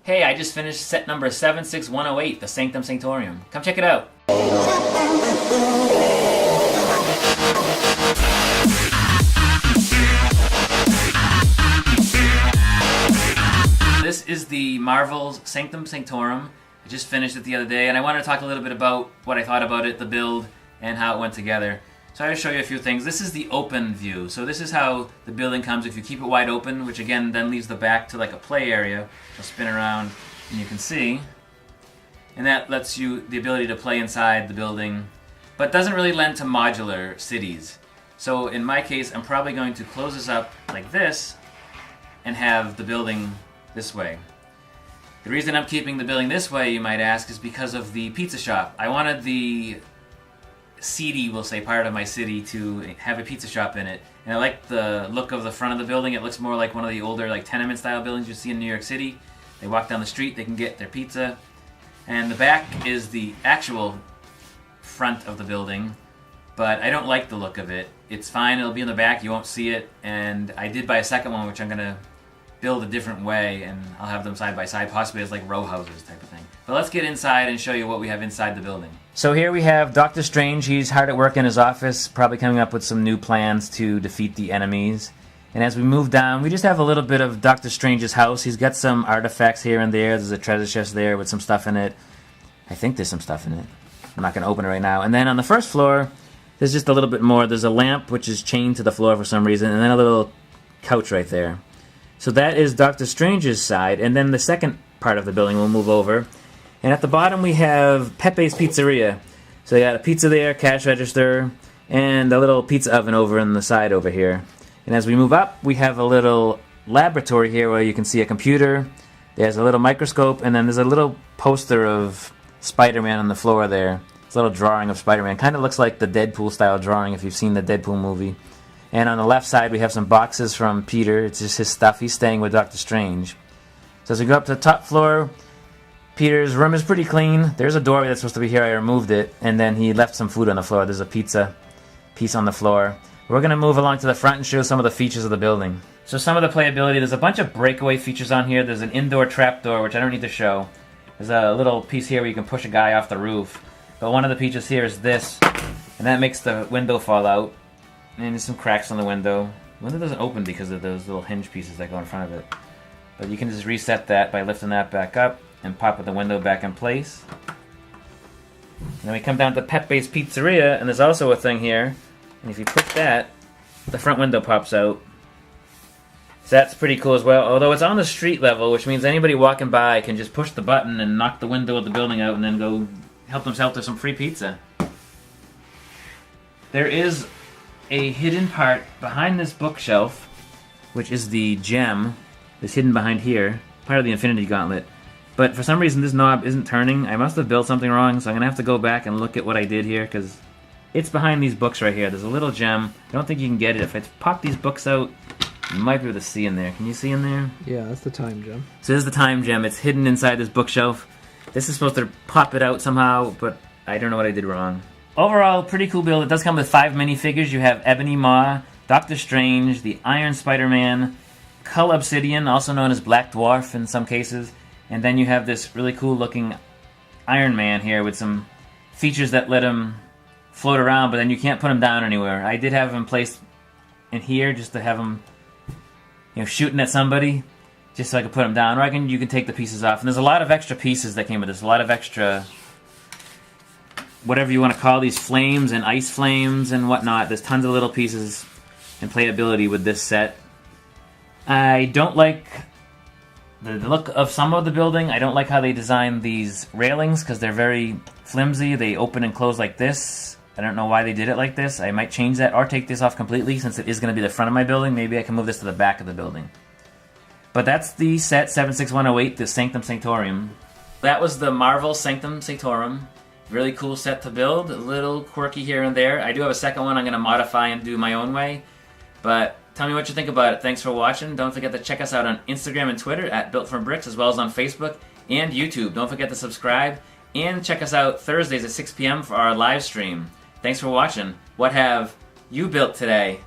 Hey, I just finished set number 76108, the Sanctum Sanctorum. Come check it out. This is the Marvel's Sanctum Sanctorum. I just finished it the other day, and I wanted to talk a little bit about what I thought about it, the build, and how it went together. So I'll show you a few things. This is the open view. So this is how the building comes if you keep it wide open, which again then leaves the back to like a play area. It'll spin around and you can see. And that lets you the ability to play inside the building, but doesn't really lend to modular cities. So in my case, I'm probably going to close this up like this and have the building this way. The reason I'm keeping the building this way, you might ask, is because of the pizza shop. I wanted the seedy, we'll say, part of my city to have a pizza shop in it. And I like the look of the front of the building. It looks more like one of the older like tenement style buildings you see in New York City. They walk down the street, they can get their pizza. And the back is the actual front of the building, but I don't like the look of it. It's fine, it'll be in the back, you won't see it. And I did buy a second one, which I'm gonna build a different way, and I'll have them side by side, possibly as like row houses type of thing. But let's get inside and show you what we have inside the building. So here we have Doctor Strange. He's hard at work in his office, probably coming up with some new plans to defeat the enemies. And as we move down, we just have a little bit of Doctor Strange's house. He's got some artifacts here and there. There's a treasure chest there with some stuff in it. I think there's some stuff in it. I'm not going to open it right now. And then on the first floor, there's just a little bit more. There's a lamp which is chained to the floor for some reason, and then a little couch right there. So that is Doctor Strange's side, and then the second part of the building we'll move over. And at the bottom we have Pepe's Pizzeria. So you got a pizza there, cash register, and a little pizza oven over on the side over here. And as we move up, we have a little laboratory here where you can see a computer. There's a little microscope, and then there's a little poster of Spider-Man on the floor there. It's a little drawing of Spider-Man. Kind of looks like the Deadpool-style drawing if you've seen the Deadpool movie. And on the left side, we have some boxes from Peter. It's just his stuff. He's staying with Doctor Strange. So as we go up to the top floor, Peter's room is pretty clean. There's a doorway that's supposed to be here. I removed it. And then he left some food on the floor. There's a pizza piece on the floor. We're going to move along to the front and show some of the features of the building. So some of the playability, there's a bunch of breakaway features on here. There's an indoor trapdoor, which I don't need to show. There's a little piece here where you can push a guy off the roof. But one of the features here is this. And that makes the window fall out. And there's some cracks on the window. The window doesn't open because of those little hinge pieces that go in front of it. But you can just reset that by lifting that back up and popping the window back in place. And then we come down to Pepe's Pizzeria, and there's also a thing here. And if you push that, the front window pops out. So that's pretty cool as well. Although it's on the street level, which means anybody walking by can just push the button and knock the window of the building out and then go help themselves to some free pizza. There is a hidden part behind this bookshelf, which is the gem that's hidden behind here, part of the Infinity Gauntlet. But for some reason this knob isn't turning. I must have built something wrong, so I'm going to have to go back and look at what I did here, because it's behind these books right here. There's a little gem. I don't think you can get it. If I pop these books out, you might be able to see in there. Can you see in there? Yeah, that's the time gem. So this is the time gem. It's hidden inside this bookshelf. This is supposed to pop it out somehow, but I don't know what I did wrong. Overall, pretty cool build. It does come with 5 minifigures. You have Ebony Maw, Doctor Strange, the Iron Spider-Man, Cull Obsidian, also known as Black Dwarf in some cases, and then you have this really cool looking Iron Man here with some features that let him float around, but then you can't put him down anywhere. I did have him placed in here just to have him, shooting at somebody, just so I could put him down, or you can take the pieces off. And there's a lot of extra pieces that came with this, a lot of extra, whatever you want to call these, flames and ice flames and whatnot. There's tons of little pieces and playability with this set. I don't like the look of some of the building. I don't like how they designed these railings because they're very flimsy. They open and close like this. I don't know why they did it like this. I might change that or take this off completely since it is going to be the front of my building. Maybe I can move this to the back of the building. But that's the set 76108, the Sanctum Sanctorum. That was the Marvel Sanctum Sanctorum. Really cool set to build, a little quirky here and there. I do have a second one I'm going to modify and do my own way. But tell me what you think about it. Thanks for watching. Don't forget to check us out on Instagram and Twitter at BuiltFromBricks, as well as on Facebook and YouTube. Don't forget to subscribe and check us out Thursdays at 6 p.m. for our live stream. Thanks for watching. What have you built today?